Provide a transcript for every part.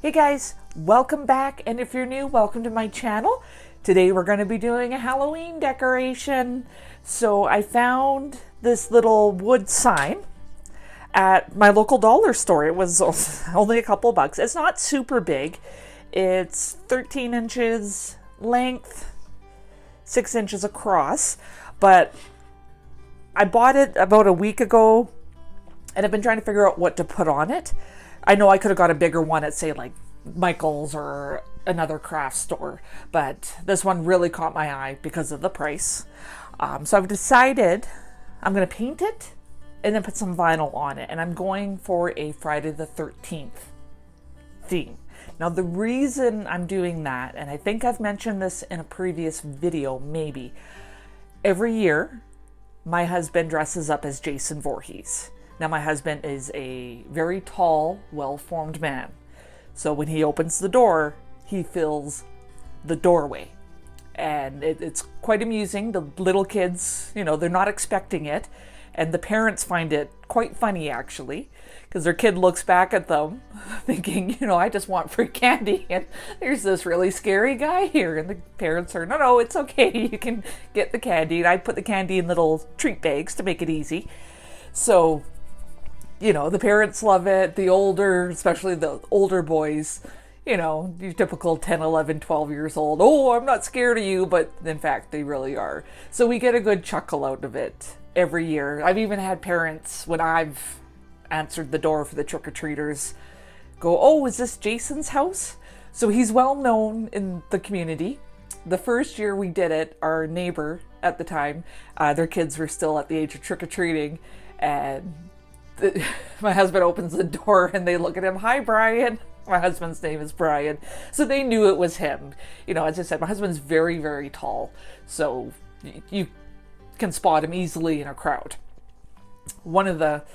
Hey guys, welcome back, and if you're new, welcome to my channel. Today we're going to be doing a Halloween decoration. So I found this little wood sign at my local dollar store. It was only a couple bucks. It's not super big. It's 13 inches length, 6 inches across, but I bought it about a week ago and I've been trying to figure out what to put on it. I know I could have got a bigger one at, say, like Michael's or another craft store, but this one really caught my eye because of the price. So I've decided I'm going to paint it and then put some vinyl on it, and I'm going for a Friday the 13th theme. Now, the reason I'm doing that, and I think I've mentioned this in a previous video, maybe, every year my husband dresses up as Jason Voorhees. Now, my husband is a very tall, well-formed man. So when he opens the door, he fills the doorway. And it's quite amusing. The little kids, they're not expecting it. And the parents find it quite funny, actually, because their kid looks back at them thinking, I just want free candy. And there's this really scary guy here. And the parents are, no, it's okay. You can get the candy. And I put the candy in little treat bags to make it easy. So the parents love it. The older, especially the older boys, your typical 10, 11, 12 years old. Oh, I'm not scared of you, but in fact, they really are. So we get a good chuckle out of it every year. I've even had parents, when I've answered the door for the trick-or-treaters, go, oh, is this Jason's house? So he's well known in the community. The first year we did it, our neighbor at the time, their kids were still at the age of trick-or-treating, and my husband opens the door and they look at him. Hi, Brian. My husband's name is Brian. So they knew it was him. As I said, my husband's very, very tall. So you can spot him easily in a crowd. One of the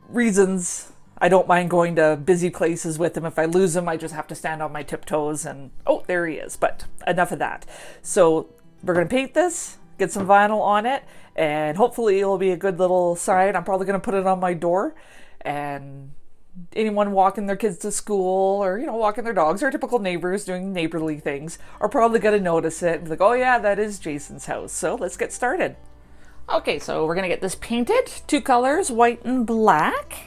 reasons I don't mind going to busy places with him, if I lose him, I just have to stand on my tiptoes and, oh, there he is. But enough of that. So we're going to paint this, get some vinyl on it, and hopefully it'll be a good little sign. I'm probably going to put it on my door, and anyone walking their kids to school or, walking their dogs, or typical neighbors doing neighborly things, are probably going to notice it and be like, oh yeah, that is Jason's house. So let's get started. Okay, so we're going to get this painted. 2 colors, white and black.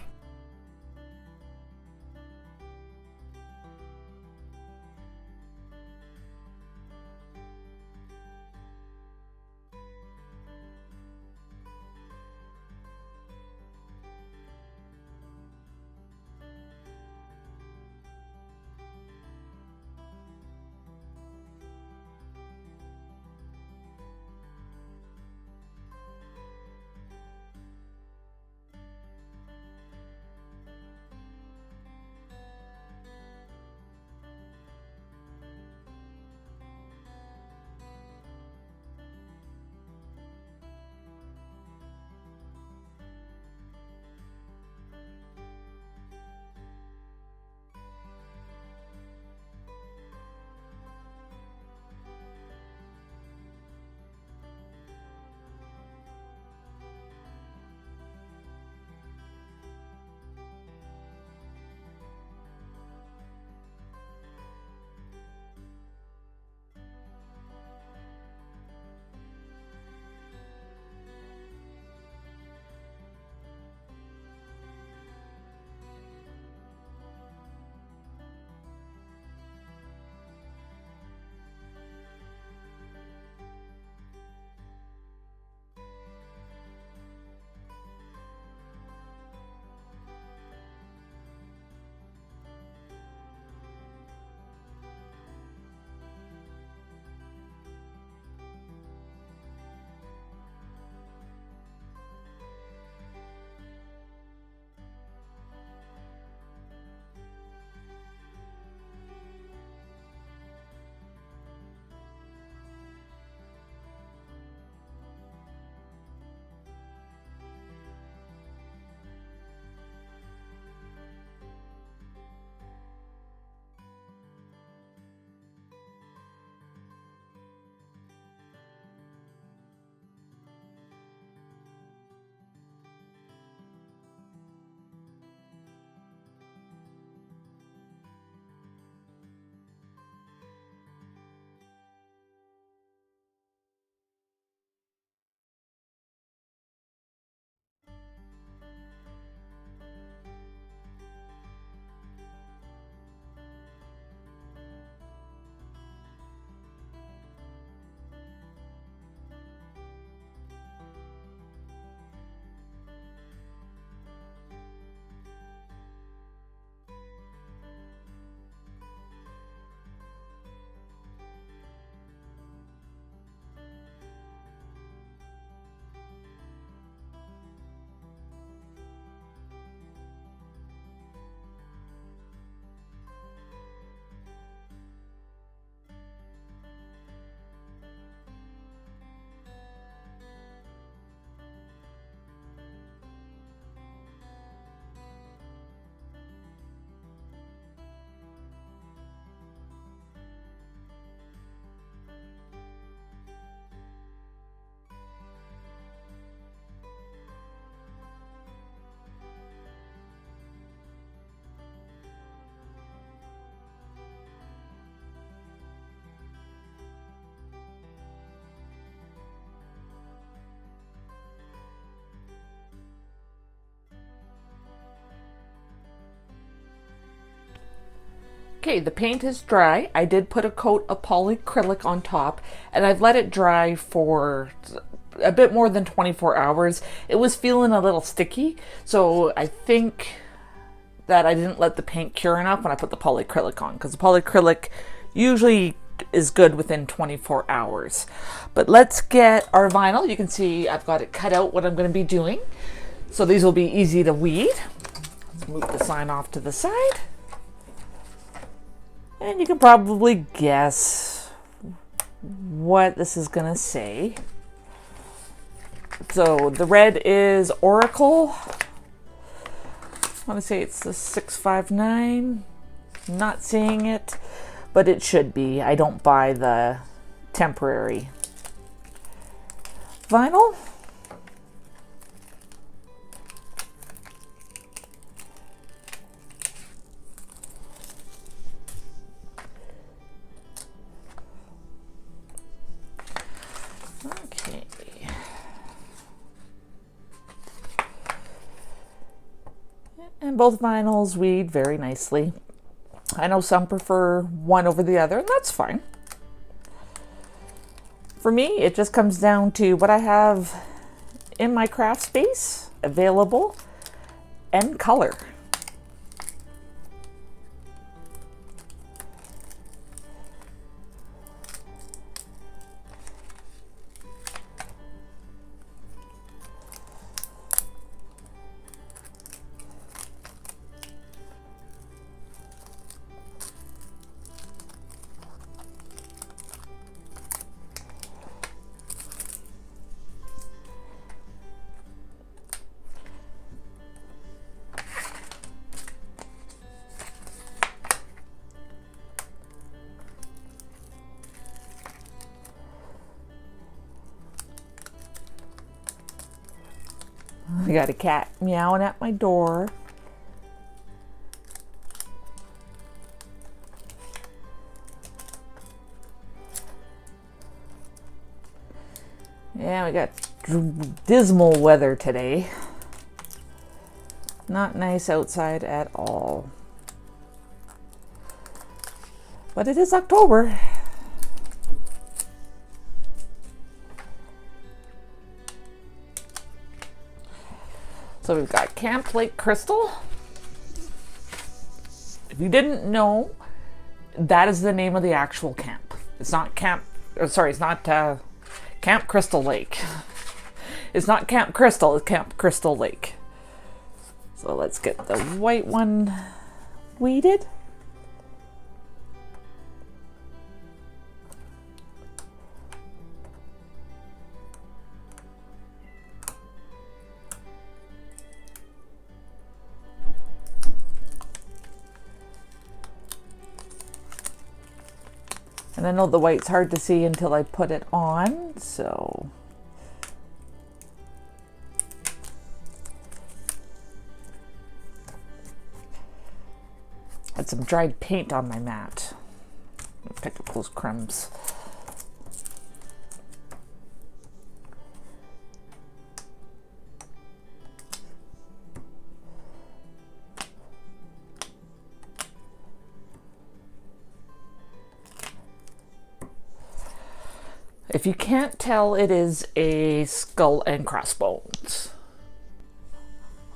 Okay, the paint is dry. I did put a coat of polyacrylic on top, and I've let it dry for a bit more than 24 hours. It was feeling a little sticky, so I think that I didn't let the paint cure enough when I put the polyacrylic on, because the polyacrylic usually is good within 24 hours. But let's get our vinyl. You can see I've got it cut out what I'm going to be doing. So these will be easy to weed. Let's move the sign off to the side. And you can probably guess what this is going to say. So the red is Oracle. I want to say it's the 659. Not seeing it, but it should be. I don't buy the temporary vinyl. Okay. And both vinyls weed very nicely. I know some prefer one over the other, and that's fine. For me, it just comes down to what I have in my craft space available and color. I got a cat meowing at my door. Yeah, we got dismal weather today. Not nice outside at all. But it is October. So we've got Camp Lake Crystal. If you didn't know, that is the name of the actual camp. It's not Camp Crystal Lake. It's not Camp Crystal, it's Camp Crystal Lake. So let's get the white one weeded. And I know the white's hard to see until I put it on, so. Had some dried paint on my mat. Pick up those crumbs. If you can't tell, it is a skull and crossbones.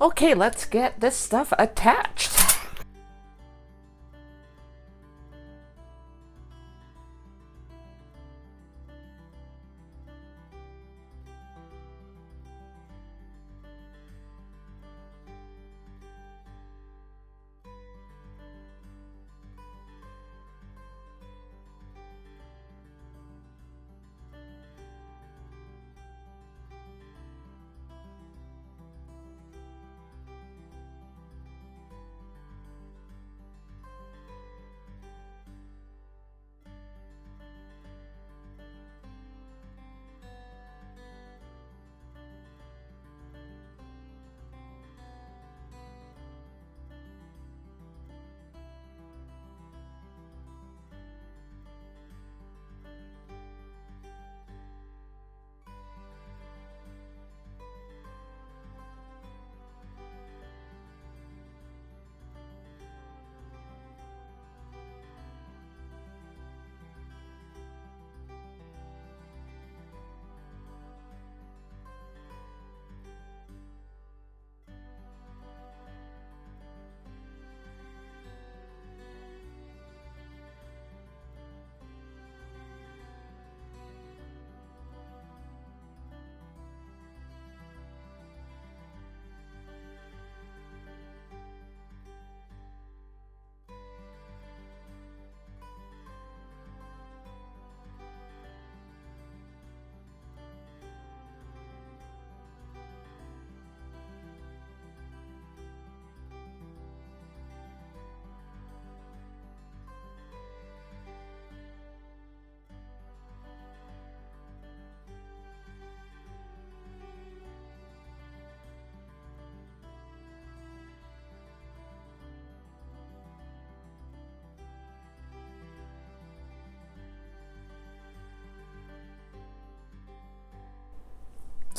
Okay, let's get this stuff attached.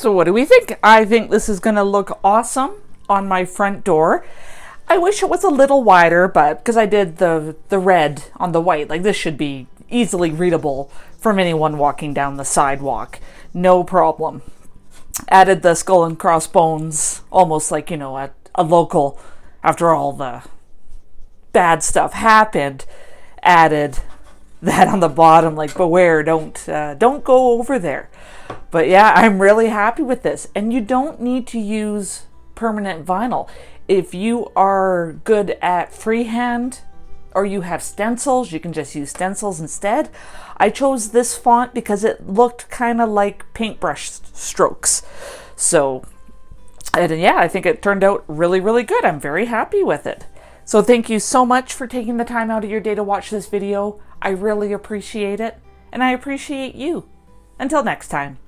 So what do we think? I think this is going to look awesome on my front door. I wish it was a little wider, but because I did the red on the white, like this should be easily readable from anyone walking down the sidewalk. No problem. Added the skull and crossbones, almost like, you know, a local, after all the bad stuff happened. Added that on the bottom, like, beware, don't go over there. But yeah, I'm really happy with this. And you don't need to use permanent vinyl. If you are good at freehand or you have stencils, you can just use stencils instead. I chose this font because it looked kind of like paintbrush strokes. So, and yeah, I think it turned out really, really good. I'm very happy with it. So thank you so much for taking the time out of your day to watch this video. I really appreciate it, and I appreciate you. Until next time.